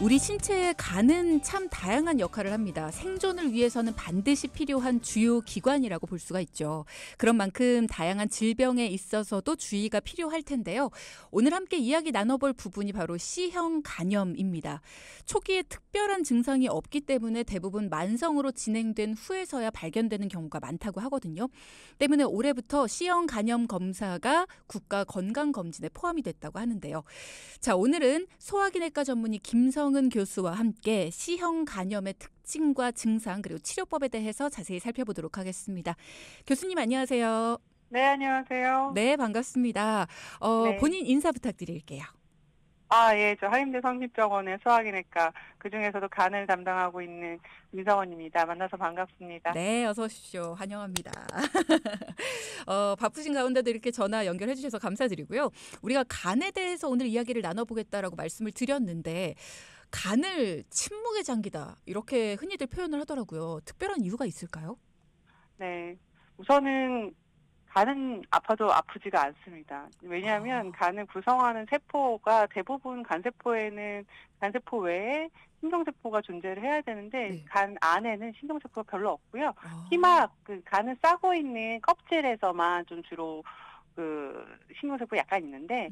우리 신체의 간은 참 다양한 역할을 합니다. 생존을 위해서는 반드시 필요한 주요 기관이라고 볼 수가 있죠. 그런 만큼 다양한 질병에 있어서도 주의가 필요할 텐데요. 오늘 함께 이야기 나눠볼 부분이 바로 C형 간염입니다. 초기에 특별한 증상이 없기 때문에 대부분 만성으로 진행된 후에서야 발견되는 경우가 많다고 하거든요. 때문에 올해부터 C형 간염 검사가 국가 건강검진에 포함이 됐다고 하는데요. 자, 오늘은 소화기내과 전문의 김성은 교수와 함께 C형 간염의 특징과 증상 그리고 치료법에 대해서 자세히 살펴보도록 하겠습니다. 교수님 안녕하세요. 네, 안녕하세요. 네, 반갑습니다. 네. 본인 인사 부탁드릴게요. 예, 저 한림대 성심병원의 소화기내과, 그중에서도 간을 담당하고 있는 민성원입니다. 만나서 반갑습니다. 네, 어서 오십시오. 환영합니다. 바쁘신 가운데도 이렇게 전화 연결해 주셔서 감사드리고요. 우리가 간에 대해서 오늘 이야기를 나눠보겠다라고 말씀을 드렸는데 간을 침묵의 장기다 이렇게 흔히들 표현을 하더라고요. 특별한 이유가 있을까요? 네. 우선은 간은 아파도 아프지가 않습니다. 왜냐하면 간을 구성하는 세포가 대부분 간세포에는 간세포 외에 신경세포가 존재를 해야 되는데 네. 간 안에는 신경세포가 별로 없고요. 피막, 간을 싸고 있는 껍질에서만 좀 주로 신경세포가 약간 있는데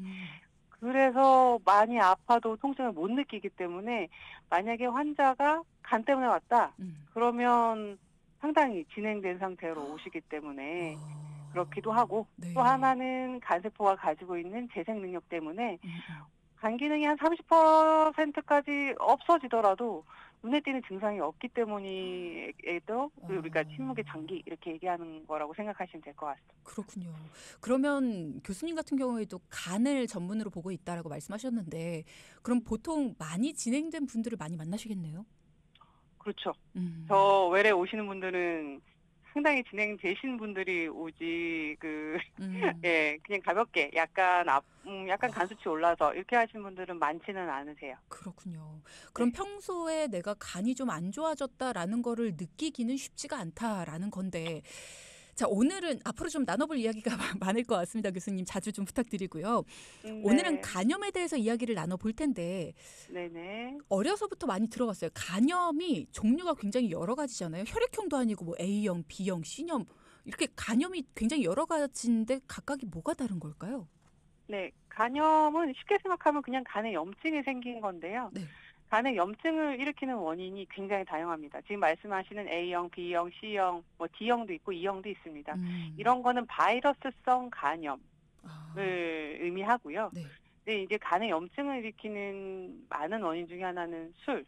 그래서 많이 아파도 통증을 못 느끼기 때문에 만약에 환자가 간 때문에 왔다. 그러면 상당히 진행된 상태로 오시기 때문에 그렇기도 하고 네. 또 하나는 간세포가 가지고 있는 재생 능력 때문에 간 기능이 한 30%까지 없어지더라도 눈에 띄는 증상이 없기 때문에도 우리가 침묵의 장기 이렇게 얘기하는 거라고 생각하시면 될 것 같습니다. 그렇군요. 그러면 교수님 같은 경우에도 간을 전문으로 보고 있다라고 말씀하셨는데 그럼 보통 많이 진행된 분들을 많이 만나시겠네요? 그렇죠. 저 외래 오시는 분들은 상당히 진행되신 분들이 오지, 예, 그냥 가볍게, 약간 간 수치 올라서, 이렇게 하신 분들은 많지는 않으세요. 그렇군요. 그럼 평소에 내가 간이 좀 안 좋아졌다라는 거를 느끼기는 쉽지가 않다라는 건데, 자, 오늘은 앞으로 좀 나눠볼 이야기가 많을 것 같습니다. 교수님 자주 좀 부탁드리고요. 오늘은 네. 간염에 대해서 이야기를 나눠볼 텐데, 네네. 어려서부터 많이 들어봤어요. 간염이 종류가 굉장히 여러 가지잖아요. 혈액형도 아니고 뭐 A형, B형, C형 이렇게 간염이 굉장히 여러 가지인데 각각이 뭐가 다른 걸까요? 네. 간염은 쉽게 생각하면 그냥 간에 염증이 생긴 건데요. 네. 간에 염증을 일으키는 원인이 굉장히 다양합니다. 지금 말씀하시는 A형, B형, C형, D형도 있고 E형도 있습니다. 이런 거는 바이러스성 간염을 의미하고요. 네. 근데 이제 간에 염증을 일으키는 많은 원인 중에 하나는 술.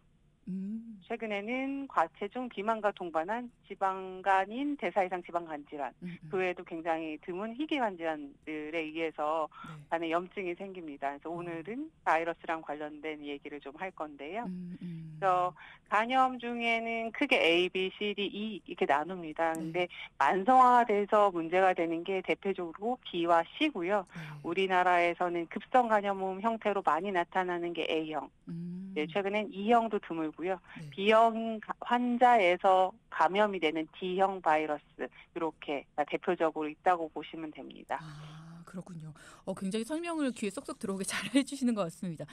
최근에는 과체중 비만과 동반한 지방간인 대사 이상 지방간 질환. 그 외에도 굉장히 드문 희귀간 질환들에 의해서 간에 염증이 생깁니다. 그래서 오늘은 바이러스랑 관련된 얘기를 좀 할 건데요. 그래서 간염 중에는 크게 A, B, C, D, E 이렇게 나눕니다. 근데 만성화돼서 문제가 되는 게 대표적으로 B와 C고요. 우리나라에서는 급성 간염 형태로 많이 나타나는 게 A형. 네, 최근엔 E형도 드물고요. B형 환자에서 감염이 되는 D형 바이러스 이렇게 대표적으로 있다고 보시면 됩니다. 그렇군요. 굉장히 설명을 귀에 쏙쏙 들어오게 잘 해주시는 것 같습니다.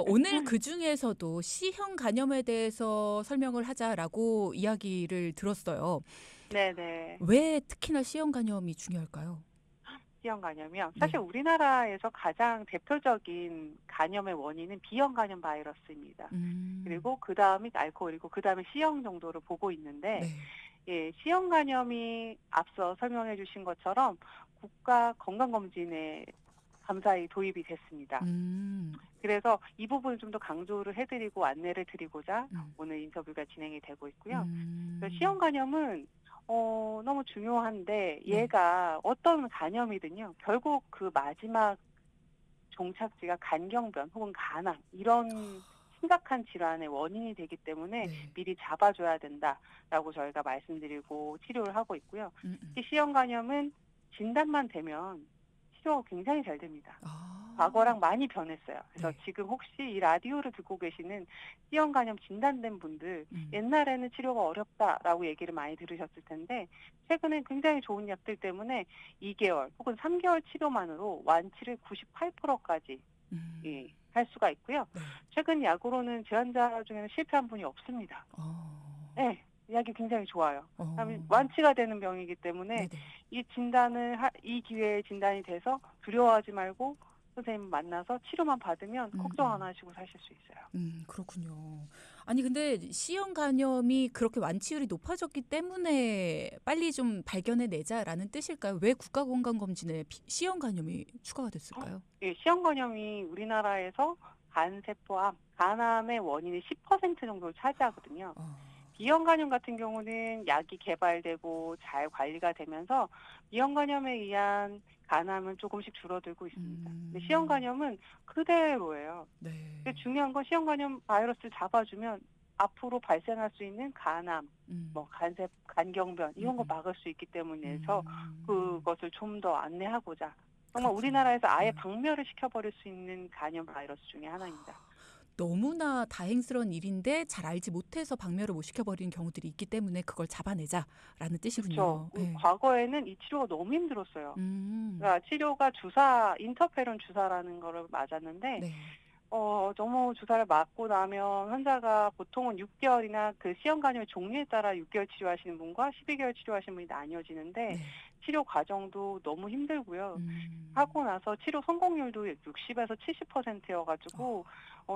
오늘 그중에서도 C형 간염에 대해서 설명을 하자라고 이야기를 들었어요. 네네. 왜 특히나 C형 간염이 중요할까요? C형 간염이요. 사실 우리나라에서 가장 대표적인 간염의 원인은 B형 간염 바이러스입니다. 그리고 그 다음이 알코올이고 그 다음에 C형 정도를 보고 있는데 예, C형 간염이 앞서 설명해 주신 것처럼 국가 건강검진에 감사히 도입이 됐습니다. 그래서 이 부분을 좀 더 강조를 해드리고 안내를 드리고자 오늘 인터뷰가 진행이 되고 있고요. C형 간염은 너무 중요한데 얘가 어떤 간염이든요. 결국 그 마지막 종착지가 간경변 혹은 간암 이런 심각한 질환의 원인이 되기 때문에 미리 잡아줘야 된다라고 저희가 말씀드리고 치료를 하고 있고요. 특히 C형 간염은 진단만 되면 치료가 굉장히 잘 됩니다. 과거랑 많이 변했어요. 그래서 지금 혹시 이 라디오를 듣고 계시는 C형 간염 진단된 분들 옛날에는 치료가 어렵다라고 얘기를 많이 들으셨을 텐데 최근에 굉장히 좋은 약들 때문에 2개월 혹은 3개월 치료만으로 완치를 98%까지 할 수가 있고요. 네. 최근 약으로는 제한자 중에는 실패한 분이 없습니다. 네, 약이 굉장히 좋아요. 완치가 되는 병이기 때문에 네네. 이 진단을 이 기회에 진단이 돼서 두려워하지 말고 선생님 만나서 치료만 받으면 걱정 안 하시고 사실 수 있어요. 그렇군요. 아니 근데 C형 간염이 그렇게 완치율이 높아졌기 때문에 빨리 좀 발견해내자라는 뜻일까요? 왜 국가건강검진에 C형 간염이 추가가 됐을까요? 예, C형 간염이 우리나라에서 간세포암, 간암의 원인의 10% 정도를 차지하거든요. B형 간염 같은 경우는 약이 개발되고 잘 관리가 되면서 B형 간염에 의한 간암은 조금씩 줄어들고 있습니다. 근데 C형 간염은 그대로예요. 네. 근데 중요한 건 C형 간염 바이러스를 잡아주면 앞으로 발생할 수 있는 간암, 간경변 이런 거 막을 수 있기 때문에서 그것을 좀 더 안내하고자 정말 우리나라에서 아예 박멸을 시켜버릴 수 있는 간염 바이러스 중에 하나입니다. 너무나 다행스러운 일인데 잘 알지 못해서 박멸을 못 시켜버리는 경우들이 있기 때문에 그걸 잡아내자라는 뜻이군요. 그렇죠. 네. 과거에는 이 치료가 너무 힘들었어요. 그러니까 치료가 인터페론 주사라는 거를 맞았는데 네. 너무 주사를 맞고 나면 환자가 보통은 6개월이나 그 C형 간염의 종류에 따라 6개월 치료하시는 분과 12개월 치료하시는 분이 나뉘어지는데 네. 치료 과정도 너무 힘들고요. 하고 나서 치료 성공률도 60에서 70%여가지고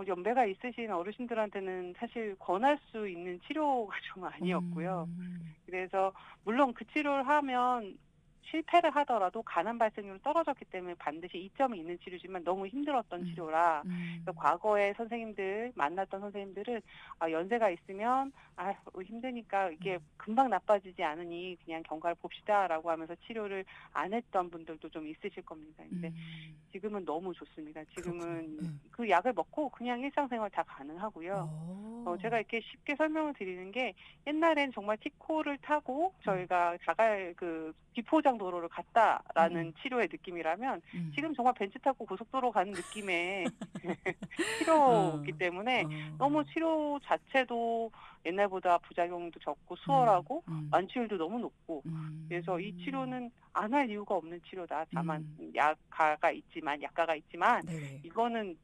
연배가 있으신 어르신들한테는 사실 권할 수 있는 치료가 좀 아니었고요. 그래서 물론 그 치료를 하면 실패를 하더라도 간암 발생률은 떨어졌기 때문에 반드시 이점이 있는 치료지만 너무 힘들었던 치료라 과거에 만났던 선생님들은 연세가 있으면 힘드니까 이게 금방 나빠지지 않으니 그냥 경과를 봅시다라고 하면서 치료를 안 했던 분들도 좀 있으실 겁니다. 근데 지금은 너무 좋습니다. 지금은 그 약을 먹고 그냥 일상생활 다 가능하고요. 제가 이렇게 쉽게 설명을 드리는 게 옛날엔 정말 티코를 타고 저희가 비포장 도로를 갔다라는 치료의 느낌이라면 지금 정말 벤츠 타고 고속도로 가는 느낌의 치료이기 때문에 너무 치료 자체도 옛날보다 부작용도 적고 수월하고 완치율도 너무 높고 그래서 이 치료는 안 할 이유가 없는 치료다. 다만 약가가 있지만 네네. 이거는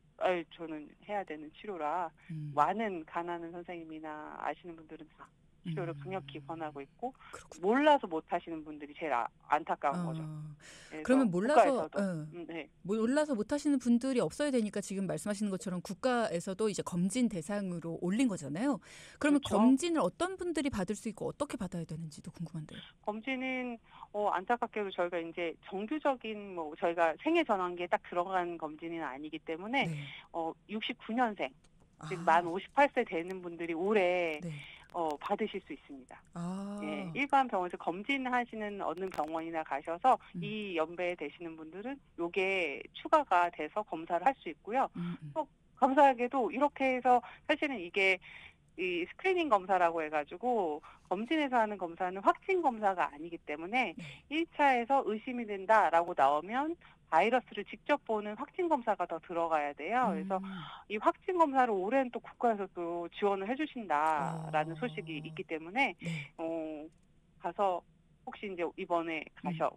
저는 해야 되는 치료라 많은 가나는 선생님이나 아시는 분들은 다 치료를 강력히 권하고 있고 그렇군요. 몰라서 못 하시는 분들이 제일 안타까운 거죠. 그러면 몰라서 네. 몰라서 못 하시는 분들이 없어야 되니까 지금 말씀하시는 것처럼 국가에서도 이제 검진 대상으로 올린 거잖아요. 그러면 그렇죠. 검진을 어떤 분들이 받을 수 있고 어떻게 받아야 되는지도 궁금한데요. 검진은 안타깝게도 저희가 이제 정규적인 저희가 생애 전환기에 딱 들어간 검진은 아니기 때문에 69년생 즉 만 58세 되는 분들이 올해 받으실 수 있습니다. 예, 일반 병원에서 검진하시는 어느 병원이나 가셔서 이 연배에 되시는 분들은 요게 추가가 돼서 검사를 할 수 있고요. 또 감사하게도 이렇게 해서 사실은 이게 이 스크리닝 검사라고 해가지고 검진에서 하는 검사는 확진 검사가 아니기 때문에 1차에서 의심이 된다라고 나오면 바이러스를 직접 보는 확진 검사가 더 들어가야 돼요. 그래서 이 확진 검사를 올해는 또 국가에서 또 지원을 해주신다라는 소식이 있기 때문에 가서 혹시 이제 이번에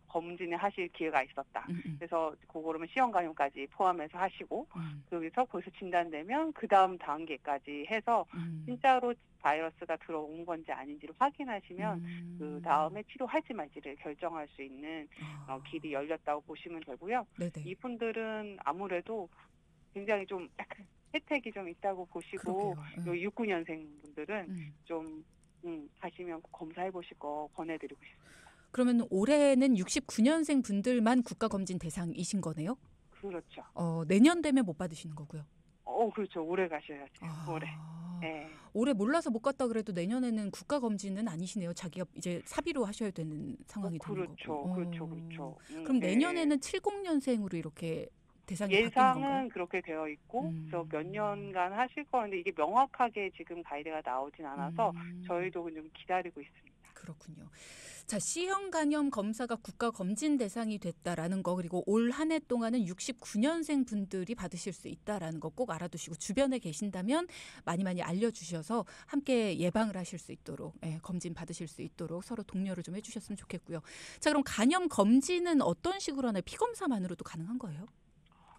검진을 하실 기회가 있었다. 그래서 그러면 C형 간염까지 포함해서 하시고 거기서 진단되면 그 다음 단계까지 해서 진짜로 바이러스가 들어온 건지 아닌지를 확인하시면 그 다음에 치료할지 말지를 결정할 수 있는 길이 열렸다고 보시면 되고요. 네네. 이분들은 아무래도 굉장히 좀 약간 혜택이 좀 있다고 보시고 69년생 분들은 좀 가시면 검사해 보실 거 권해드리고 싶습니다. 그러면 올해는 69년생 분들만 국가검진 대상이신 거네요? 그렇죠. 내년 되면 못 받으시는 거고요. 그렇죠. 올해 가셔야죠. 올해. 네. 올해 몰라서 못 갔다 그래도 내년에는 국가검진은 아니시네요. 자기가 이제 사비로 하셔야 되는 상황이 되는 거고. 그렇죠. 그럼 내년에는 70년생으로 이렇게 대상이 바뀌는 예상은 건가요? 그렇게 되어 있고 그래서 몇 년간 하실 거는데 이게 명확하게 지금 가이드가 나오진 않아서 저희도 좀 기다리고 있습니다. 그렇군요. 자, C형 간염 검사가 국가 검진 대상이 됐다라는 거 그리고 올 한 해 동안은 69년생 분들이 받으실 수 있다라는 거 꼭 알아두시고 주변에 계신다면 많이 알려주셔서 함께 예방을 하실 수 있도록 검진 받으실 수 있도록 서로 독려를 좀 해주셨으면 좋겠고요. 자, 그럼 간염 검진은 어떤 식으로 하나요? 피검사만으로도 가능한 거예요?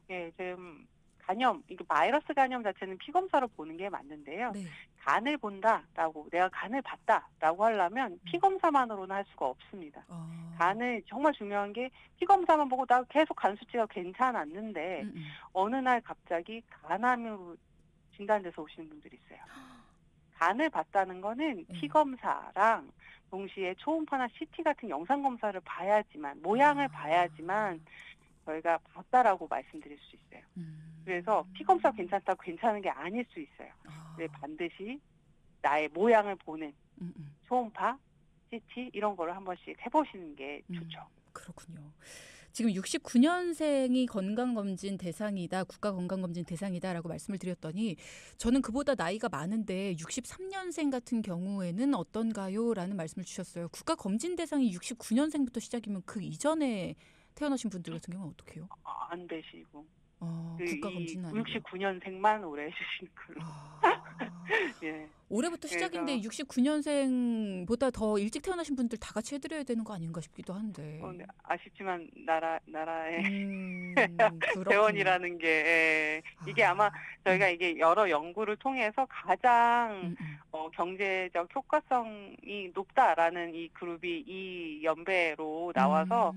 네, 지금 간염, 이게 바이러스 간염 자체는 피 검사로 보는 게 맞는데요. 네. 간을 본다라고 내가 간을 봤다라고 하려면 피 검사만으로는 할 수가 없습니다. 간을 정말 중요한 게 피 검사만 보고 나 계속 간 수치가 괜찮았는데 어느 날 갑자기 간암으로 진단돼서 오시는 분들이 있어요. 간을 봤다는 거는 피 검사랑 동시에 초음파나 CT 같은 영상 검사를 봐야지만 모양을 봐야지만 저희가 봤다라고 말씀드릴 수 있어요. 그래서 피 검사 괜찮다고 괜찮은 게 아닐 수 있어요. 네, 반드시 나의 모양을 보는 초음파, CT 이런 거를 한 번씩 해보시는 게 좋죠. 그렇군요. 지금 69년생이 건강검진 대상이다, 국가건강검진 대상이다라고 말씀을 드렸더니 저는 그보다 나이가 많은데 63년생 같은 경우에는 어떤가요? 라는 말씀을 주셨어요. 국가검진 대상이 69년생부터 시작이면 그 이전에 태어나신 분들 같은 경우는 어떻게 해요? 안 되시고. 국가검진은 아니고요. 69년생만 올해 해주신 걸로. 예. 올해부터 시작인데 69년생보다 더 일찍 태어나신 분들 다 같이 해드려야 되는 거 아닌가 싶기도 한데. 네, 아쉽지만 나라의 그렇군요. 재원이라는 게 이게 아마 저희가 이게 여러 연구를 통해서 가장 경제적 효과성이 높다라는 이 그룹이 이 연배로 나와서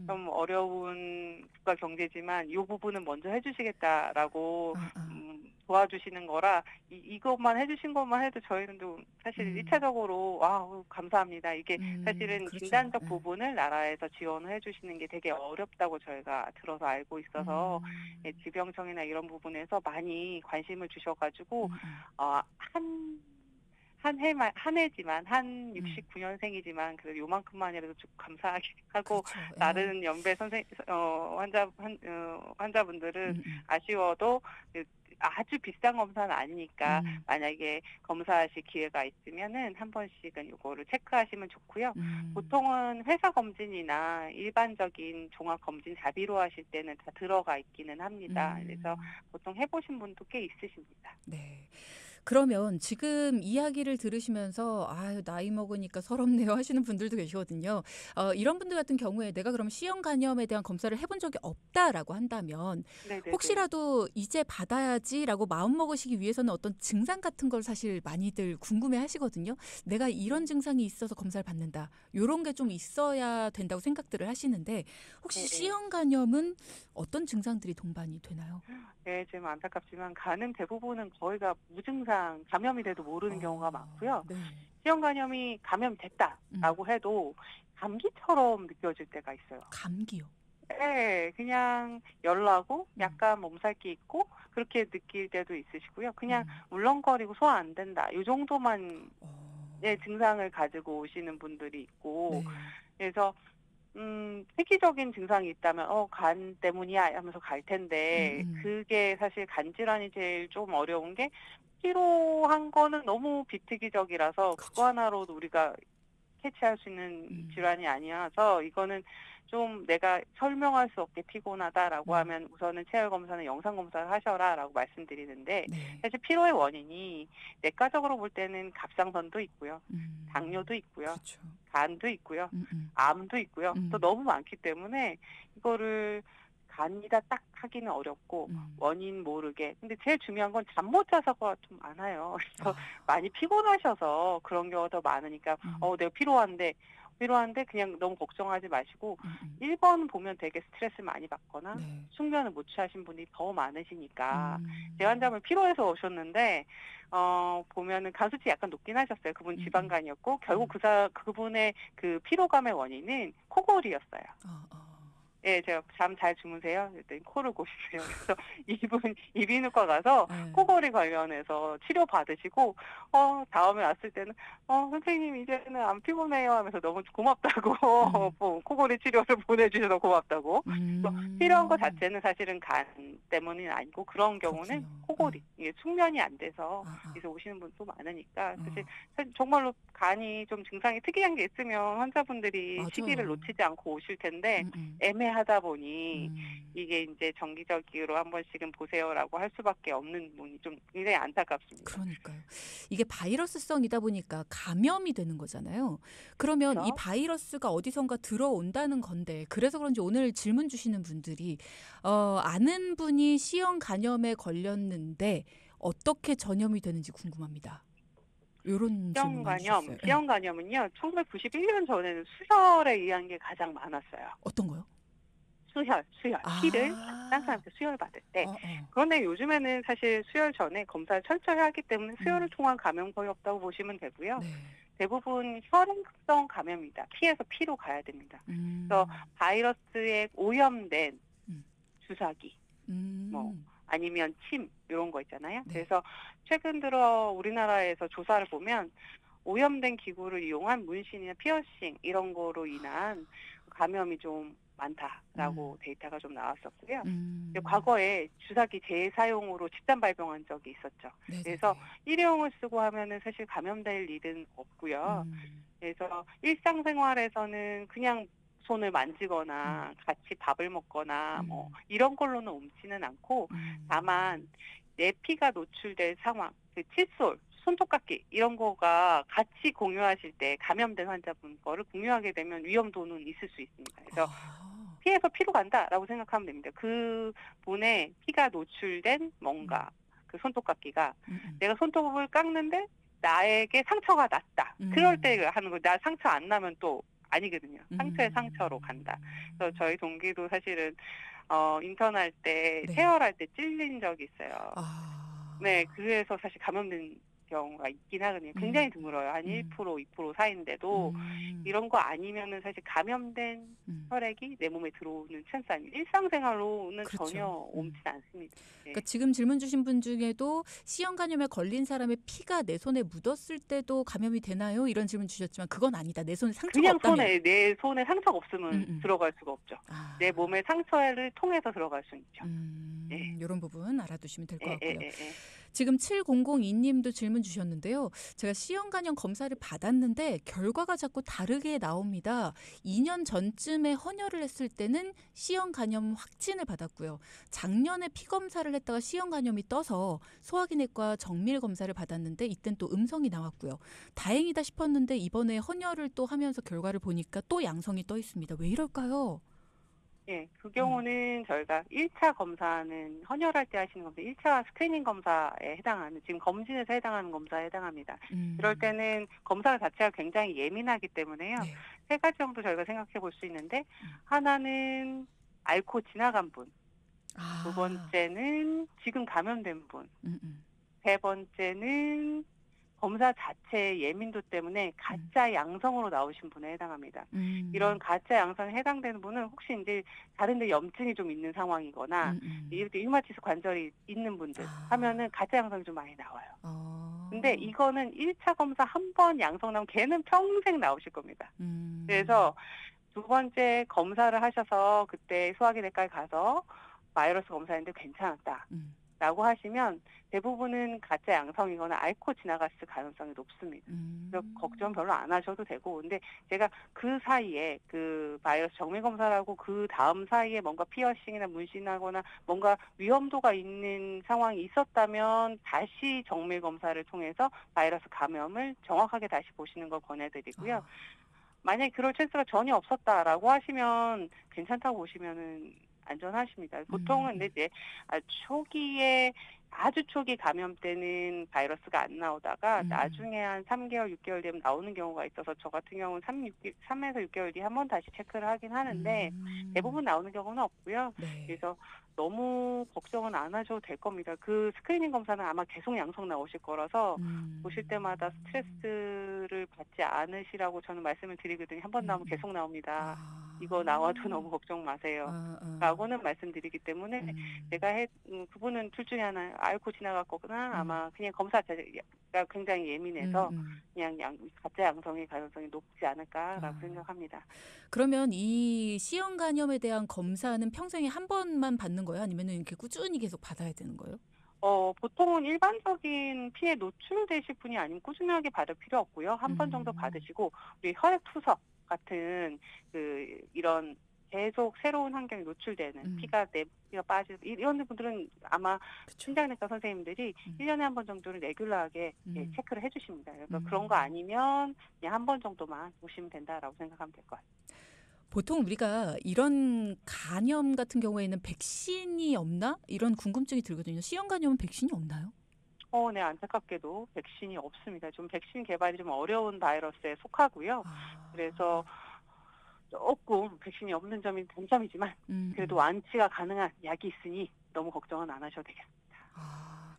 좀 어려운 국가 경제지만 이 부분은 먼저 해주시겠다라고 도와주시는 거라 이것만 해주신 것만 해도 저희는 좀 사실 1차적으로 감사합니다. 이게 사실은 그렇죠. 진단적 부분을 나라에서 지원을 해주시는 게 되게 어렵다고 저희가 들어서 알고 있어서 질병청이나 이런 부분에서 많이 관심을 주셔가지고 한 해지만 한 69년생이지만 그래도 요만큼만이라도 좀 감사하게 하고 그렇죠. 다른 연배 환자분들은 아쉬워도 아주 비싼 검사는 아니니까 만약에 검사하실 기회가 있으면은 한 번씩은 이거를 체크하시면 좋고요. 보통은 회사 검진이나 일반적인 종합 검진 자비로 하실 때는 다 들어가 있기는 합니다. 그래서 보통 해보신 분도 꽤 있으십니다. 네. 그러면 지금 이야기를 들으시면서 나이 먹으니까 서럽네요 하시는 분들도 계시거든요. 이런 분들 같은 경우에 내가 그럼 C형 간염에 대한 검사를 해본 적이 없다라고 한다면 네네네. 혹시라도 이제 받아야지라고 마음먹으시기 위해서는 어떤 증상 같은 걸 사실 많이들 궁금해하시거든요. 내가 이런 증상이 있어서 검사를 받는다. 이런 게 좀 있어야 된다고 생각들을 하시는데 혹시 C형 간염은 어떤 증상들이 동반이 되나요? 네, 지금 안타깝지만 간은 대부분은 거의가 무증상, 감염이 돼도 모르는 경우가 많고요. 네. C형 간염이 감염됐다라고 해도 감기처럼 느껴질 때가 있어요. 감기요? 네, 그냥 열나고 약간 몸살기 있고 그렇게 느낄 때도 있으시고요. 그냥 울렁거리고 소화 안 된다. 이 정도만 증상을 가지고 오시는 분들이 있고 그래서 획기적인 증상이 있다면 간 때문이야 하면서 갈 텐데 그게 사실 간 질환이 제일 좀 어려운 게 피로한 거는 너무 비특이적이라서 그거 하나로도 우리가 캐치할 수 있는 질환이 아니어서 이거는 좀 내가 설명할 수 없게 피곤하다라고 하면 우선은 체열 검사는 영상 검사를 하셔라라고 말씀드리는데 사실 피로의 원인이 내과적으로 볼 때는 갑상선도 있고요, 당뇨도 있고요, 그렇죠. 간도 있고요, 암도 있고요. 또 너무 많기 때문에 이거를 간이다 딱 하기는 어렵고 원인 모르게. 근데 제일 중요한 건 잠 못 자서가 좀 많아요. 그래서 많이 피곤하셔서 그런 경우가 더 많으니까 내가 필요한데 그냥 너무 걱정하지 마시고 1번 보면 되게 스트레스 많이 받거나 숙면을 못 취하신 분이 더 많으시니까 제 환자분 피로해서 오셨는데 보면은 간 수치 약간 높긴 하셨어요. 그분 지방간이었고 결국 그분의 그 피로감의 원인은 코골이였어요. 예, 제가 잠 잘 주무세요? 그랬더니 코를 고시세요. 그래서 이분 이비인후과 가서 코골이 관련해서 치료 받으시고 다음에 왔을 때는 선생님 이제는 안 피곤해요 하면서 너무 고맙다고 코골이 치료를 보내주셔서 고맙다고. 필요한 것 자체는 사실은 간 때문은 아니고 그런 경우는 코골이 이게 숙면이 안 돼서 그래서 오시는 분도 많으니까 사실 정말로 간이 좀 증상이 특이한 게 있으면 환자분들이 시기를 놓치지 않고 오실 텐데 애매한 애매하다 보니 음. 이게 이제 정기적으로 한 번씩은 보세요라고 할 수밖에 없는 부분이 좀 굉장히 안타깝습니다. 그러니까요. 이게 바이러스성이다 보니까 감염이 되는 거잖아요. 그러면 이 그렇죠? 바이러스가 어디선가 들어온다는 건데 그래서 그런지 오늘 질문 주시는 분들이 아는 분이 C형 간염에 걸렸는데 어떻게 전염이 되는지 궁금합니다. 요런 질문 많이 주셨어요. 예. C형 간염은요. 1991년 전에는 수혈에 의한 게 가장 많았어요. 어떤 거요? 수혈. 피를 딴 아. 사람한테 수혈받을 때. 어어. 그런데 요즘에는 사실 수혈 전에 검사를 철저히 하기 때문에 수혈을 통한 감염 거의 없다고 보시면 되고요. 네. 대부분 혈액성 감염입니다. 피에서 피로 가야 됩니다. 그래서 음. 바이러스에 오염된 음. 주사기, 뭐 음. 아니면 침 이런 거 있잖아요. 네. 그래서 최근 들어 우리나라에서 조사를 보면 오염된 기구를 이용한 문신이나 피어싱 이런 거로 인한 감염이 좀 많다라고 데이터가 좀 나왔었고요. 과거에 주사기 재사용으로 집단 발병한 적이 있었죠. 네네네. 그래서 일회용을 쓰고 하면은 사실 감염될 일은 없고요. 그래서 일상생활에서는 그냥 손을 만지거나 같이 밥을 먹거나 뭐 이런 걸로는 옮지는 않고 다만 내 피가 노출될 상황, 그 칫솔, 손톱깎이 이런 거가 같이 공유하실 때 감염된 환자분 거를 공유하게 되면 위험도는 있을 수 있습니다. 그래서 피에서 피로 간다라고 생각하면 됩니다. 그 분의 피가 노출된 뭔가 그 손톱깎이가 내가 손톱을 깎는데 나에게 상처가 났다. 그럴 때 하는 거. 나 상처 안 나면 또 아니거든요. 상처에 상처로 간다. 그래서 저희 동기도 사실은 인턴할 때 네. 세월할 때 찔린 적이 있어요. 아. 네, 그래서 사실 감염된 경우가 있긴 하거든요. 굉장히 드물어요. 한 1%, 2% 사이인데도 이런 거 아니면은 사실 감염된 혈액이 내 몸에 들어오는 찬스 아니에요. 일상생활로는 그렇죠. 전혀 옮지 않습니다. 네. 그러니까 지금 질문 주신 분 중에도 C형 간염에 걸린 사람의 피가 내 손에 묻었을 때도 감염이 되나요? 이런 질문 주셨지만 그건 아니다. 내 손에 상처가 그냥 없다면. 내 손에 상처가 없으면 들어갈 수가 없죠. 아. 내 몸에 상처를 통해서 들어갈 수 있죠. 네. 이런 부분 알아두시면 될 것 같고요. 예. 지금 7002님도 질문 주셨는데요. 제가 C형 간염 검사를 받았는데 결과가 자꾸 다르게 나옵니다. 2년 전쯤에 헌혈을 했을 때는 C형 간염 확진을 받았고요. 작년에 피 검사를 했다가 C형 간염이 떠서 소화기내과 정밀 검사를 받았는데 이땐 또 음성이 나왔고요. 다행이다 싶었는데 이번에 헌혈을 또 하면서 결과를 보니까 또 양성이 떠 있습니다. 왜 이럴까요? 예, 그 경우는 저희가 1차 검사는 헌혈할 때 하시는 검사, 1차 스크리닝 검사에 해당하는, 지금 검진에서 해당하는 검사에 해당합니다. 이럴 때는 검사 자체가 굉장히 예민하기 때문에요. 네. 세 가지 정도 저희가 생각해 볼 수 있는데, 하나는 앓고 지나간 분, 두 번째는 지금 감염된 분, 세 번째는 검사 자체의 예민도 때문에 가짜 양성으로 나오신 분에 해당합니다. 이런 가짜 양성에 해당되는 분은 혹시 이제 다른 데 염증이 좀 있는 상황이거나 이렇게 류마티스 관절이 있는 분들 하면은 가짜 양성이 좀 많이 나와요. 근데 이거는 1차 검사 한 번 양성 나오면 걔는 평생 나오실 겁니다. 그래서 두 번째 검사를 하셔서 그때 소화기내과에 가서 바이러스 검사했는데 괜찮았다. 라고 하시면 대부분은 가짜 양성이거나 앓고 지나갔을 가능성이 높습니다. 그래서 걱정 별로 안 하셔도 되고, 근데 제가 그 사이에 그 바이러스 정밀 검사라고 그 다음 사이에 뭔가 피어싱이나 문신하거나 뭔가 위험도가 있는 상황이 있었다면 다시 정밀 검사를 통해서 바이러스 감염을 정확하게 다시 보시는 걸 권해드리고요. 만약에 그럴 찬스가 전혀 없었다라고 하시면 괜찮다고 보시면은 안전하십니다. 보통은 근데 이제 아주 초기 감염 때는 바이러스가 안 나오다가 나중에 한 3개월, 6개월 되면 나오는 경우가 있어서 저 같은 경우는 3에서 6개월 뒤에 한 번 다시 체크를 하긴 하는데 대부분 나오는 경우는 없고요. 네. 그래서 너무 걱정은 안 하셔도 될 겁니다. 그 스크리닝 검사는 아마 계속 양성 나오실 거라서 보실 때마다 스트레스를 받지 않으시라고 저는 말씀을 드리거든요. 한 번 나오면 계속 나옵니다. 이거 나와도 너무 걱정 마세요. 라고는 말씀드리기 때문에 제가 그분은 둘 중에 하나 앓고 지나갈 거구나 아마 그냥 검사 자체가 굉장히 예민해서 그냥 가짜 양성의 가능성이 높지 않을까라고 생각합니다. 그러면 이 C형 간염에 대한 검사는 평생에 한 번만 받는 거예요? 아니면 이렇게 꾸준히 계속 받아야 되는 거예요? 보통은 일반적인 피해 노출되실 분이 아니면 꾸준하게 받을 필요 없고요. 한 번 정도 받으시고 우리 혈액 투석 같은 이런 계속 새로운 환경에 노출되는 피가 빠지고 이런 분들은 아마 그쵸. 신장내과 선생님들이 1년에 한 번 정도는 레귤러하게 체크를 해주십니다. 그래서 그런 거 음. 아니면 그냥 한 번 정도만 보시면 된다라고 생각하면 될 것 같아요. 보통 우리가 이런 간염 같은 경우에는 백신이 없나? 이런 궁금증이 들거든요. C형 간염은 백신이 없나요? 네, 안타깝게도 백신이 없습니다. 좀 백신 개발이 좀 어려운 바이러스에 속하고요. 그래서 조금 백신이 없는 점이 단점이지만 그래도 완치가 가능한 약이 있으니 너무 걱정은 안 하셔도 되겠습니다.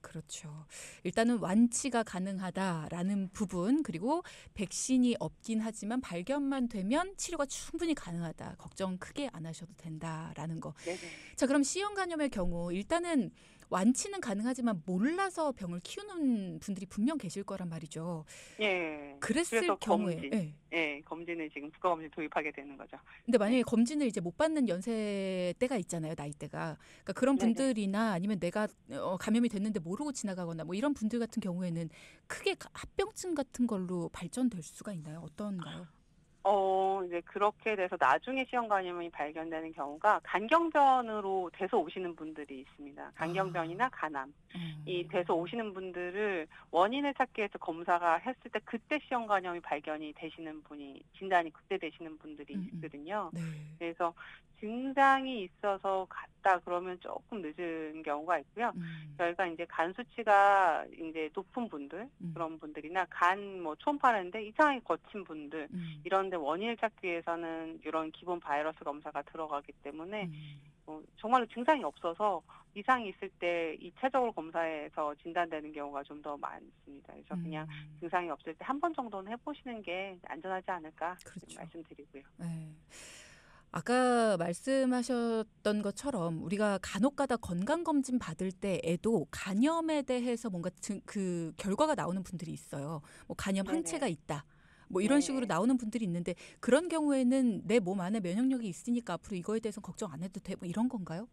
그렇죠. 일단은 완치가 가능하다라는 부분, 그리고 백신이 없긴 하지만 발견만 되면 치료가 충분히 가능하다. 걱정 크게 안 하셔도 된다라는 거. 네네. 자, 그럼 C형 간염의 경우 일단은 완치는 가능하지만 몰라서 병을 키우는 분들이 분명 계실 거란 말이죠. 예. 그랬을 그래서 경우에, 검진. 예, 검진을 지금 국가검진 도입하게 되는 거죠. 근데 만약에 검진을 이제 못 받는 연세 때가 있잖아요, 나이대가. 그러니까 그런 네네. 분들이나 아니면 내가 감염이 됐는데 모르고 지나가거나 뭐 이런 분들 같은 경우에는 크게 합병증 같은 걸로 발전될 수가 있나요? 어떤가요? 이제 그렇게 돼서 나중에 C형 간염이 발견되는 경우가 간경변으로 돼서 오시는 분들이 있습니다. 간경변이나 간암. 이 돼서 오시는 분들을 원인을 찾기 위해서 검사가 했을 때 그때 C형 간염이 발견이 되시는 분이 진단이 그때 되시는 분들이 있거든요. 네. 그래서 증상이 있어서 갔다 그러면 조금 늦은 경우가 있고요. 저희가 이제 간 수치가 이제 높은 분들 그런 분들이나 간 뭐 초음파하는데 이상하게 거친 분들 이런데 원인을 찾기 위해서는 이런 기본 바이러스 검사가 들어가기 때문에 정말로 증상이 없어서 이상이 있을 때 2차적으로 검사해서 진단되는 경우가 좀 더 많습니다. 그래서 그냥 증상이 없을 때 한 번 정도는 해보시는 게 안전하지 않을까 그렇죠. 말씀드리고요. 네. 아까 말씀하셨던 것처럼 우리가 간혹가다 건강검진 받을 때에도 간염에 대해서 뭔가 그 결과가 나오는 분들이 있어요. 뭐 간염 네네. 항체가 있다. 뭐 이런 식으로 나오는 분들이 있는데 그런 경우에는 내 몸 안에 면역력이 있으니까 앞으로 이거에 대해서 걱정 안 해도 돼. 뭐 이런 건가요?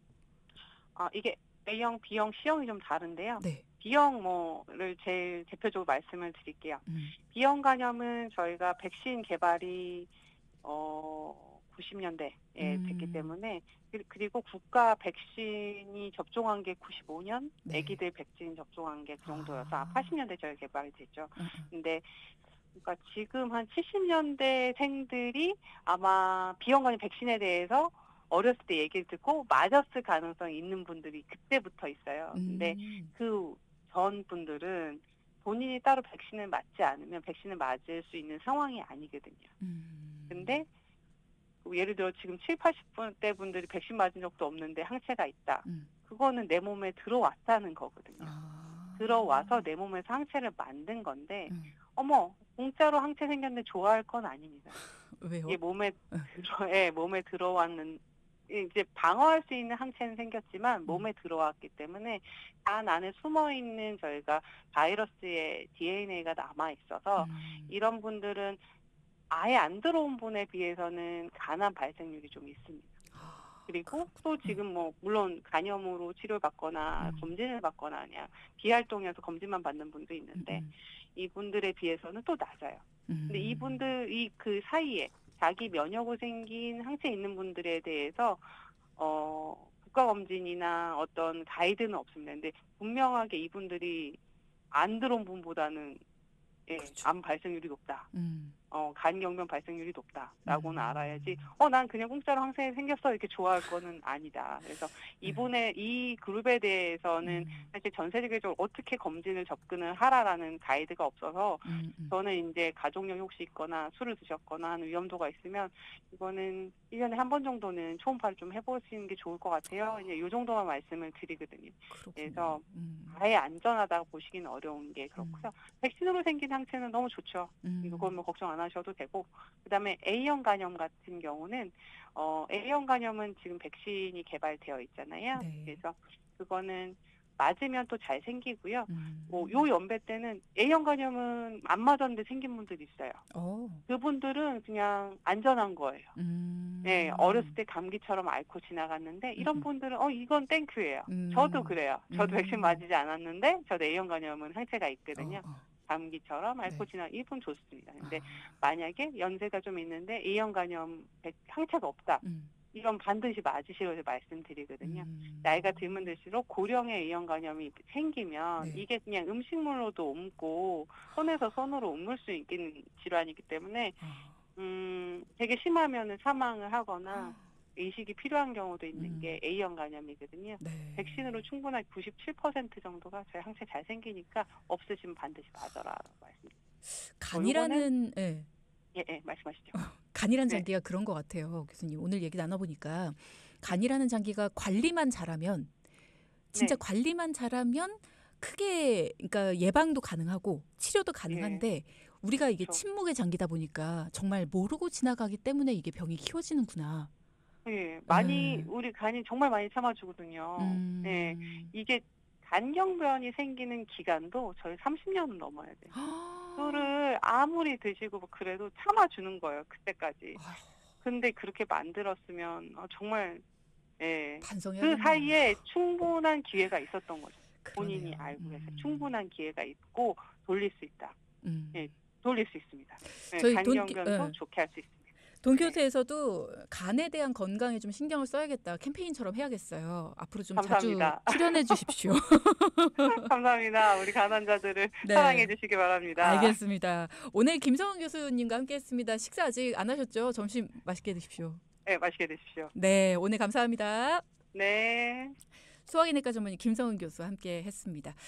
이게 A형, B형, C형이 좀 다른데요. 네. B형 를 제일 대표적으로 말씀을 드릴게요. B형 간염은 저희가 백신 개발이 90년대에 됐기 때문에 그리고 국가 백신이 접종한 게 95년, 네. 아기들 백신 접종한 게 그 정도여서 80년대 저희 개발이 됐죠. 근데 그러니까 지금 한 70년대생들이 아마 B형 간염 백신에 대해서 어렸을 때 얘기를 듣고 맞았을 가능성이 있는 분들이 그때부터 있어요. 근데 그 전 분들은 본인이 따로 백신을 맞지 않으면 백신을 맞을 수 있는 상황이 아니거든요. 근데 예를 들어 지금 70, 80대 분들이 백신 맞은 적도 없는데 항체가 있다. 그거는 내 몸에 들어왔다는 거거든요. 들어와서 내 몸에서 항체를 만든 건데 어머 공짜로 항체 생겼는데 좋아할 건 아닙니다. 왜요? 이게 몸에 들어왔는 이제 방어할 수 있는 항체는 생겼지만 몸에 들어왔기 때문에 간 안에 숨어 있는 저희가 바이러스의 DNA가 남아 있어서 이런 분들은 아예 안 들어온 분에 비해서는 간암 발생률이 좀 있습니다. 그리고 또 지금 뭐 물론 간염으로 치료를 받거나 검진을 받거나 그냥 비활동이어서 검진만 받는 분도 있는데 이분들에 비해서는 또 낮아요. 근데 이분들 그 사이에 자기 면역으로 생긴 항체 있는 분들에 대해서 국가검진이나 어떤 가이드는 없습니다. 근데 분명하게 이분들이 안 들어온 분보다는 그렇죠. 암 발생률이 높다. 간경변 발생률이 높다라고는 알아야지. 난 그냥 공짜로 항체 생겼어 이렇게 좋아할 거는 아니다. 그래서 이 그룹에 대해서는 사실 전 세계적으로 어떻게 검진을 접근을 하라라는 가이드가 없어서 저는 이제 가족력이 혹시 있거나 술을 드셨거나 하는 위험도가 있으면 이거는 1년에 한 번 정도는 초음파를 좀 해보시는 게 좋을 것 같아요. 이제 이 정도만 말씀을 드리거든요. 그렇군요. 그래서 아예 안전하다고 보시기는 어려운 게 그렇고요. 백신으로 생긴 항체는 너무 좋죠. 이건 뭐 걱정 안 하셔도 되고 그다음에 A형 간염 같은 경우는 A형 간염은 지금 백신이 개발되어 있잖아요. 네. 그래서 그거는 맞으면 또 잘 생기고요. 요 연배 때는 A형 간염은 안 맞았는데 생긴 분들이 있어요. 그분들은 그냥 안전한 거예요. 네, 어렸을 때 감기처럼 앓고 지나갔는데 이런 분들은 이건 땡큐예요. 저도 그래요. 저도 백신 맞지 않았는데 저도 A형 간염은 항체가 있거든요. 감기처럼 앓고 이분 좋습니다. 근데 만약에 연세가 좀 있는데 A형 간염 항체가 없다. 이건 반드시 맞으시라고 말씀드리거든요. 나이가 들면 들수록 고령의 A형 간염이 생기면 네. 이게 그냥 음식물로도 옮고 손에서 손으로 옮을 수 있는 질환이기 때문에 되게 심하면은 사망을 하거나 이식이 필요한 경우도 있는 게 A형 간염이거든요. 네. 백신으로 충분한 97% 정도가 저희 항체 잘 생기니까 없으시면 반드시 맞아라 말씀드립니다. 간이라는 예. 예, 말씀하시죠. 간이란 네. 장기가 그런 것 같아요, 교수님. 오늘 얘기 나눠보니까 간이라는 장기가 관리만 잘하면 진짜 네. 관리만 잘하면 크게 그러니까 예방도 가능하고 치료도 가능한데 예. 우리가 이게 그렇죠. 침묵의 장기다 보니까 정말 모르고 지나가기 때문에 이게 병이 키워지는구나. 예, 예. 우리 간이 정말 많이 참아주거든요. 예, 이게 간경변이 생기는 기간도 저희 30년은 넘어야 돼요. 술을 아무리 드시고 뭐 그래도 참아주는 거예요, 그때까지. 근데 그렇게 만들었으면 정말 예, 그 반성해야겠네요. 사이에 충분한 기회가 있었던 거죠. 본인이 그러네요. 알고 계세요. 충분한 기회가 있고 돌릴 수 있다. 예, 돌릴 수 있습니다. 예, 저희 간경변도 좋게 할 수 있습니다. 돈키호테에서도 간에 대한 건강에 좀 신경을 써야겠다. 캠페인처럼 해야겠어요. 앞으로 좀 감사합니다. 자주 출연해 주십시오. 감사합니다. 우리 간 환자들을 네. 사랑해 주시기 바랍니다. 알겠습니다. 오늘 김성훈 교수님과 함께했습니다. 식사 아직 안 하셨죠? 점심 맛있게 드십시오. 네, 맛있게 드십시오. 네, 오늘 감사합니다. 네. 소화기내과 전문의 김성훈 교수와 함께했습니다.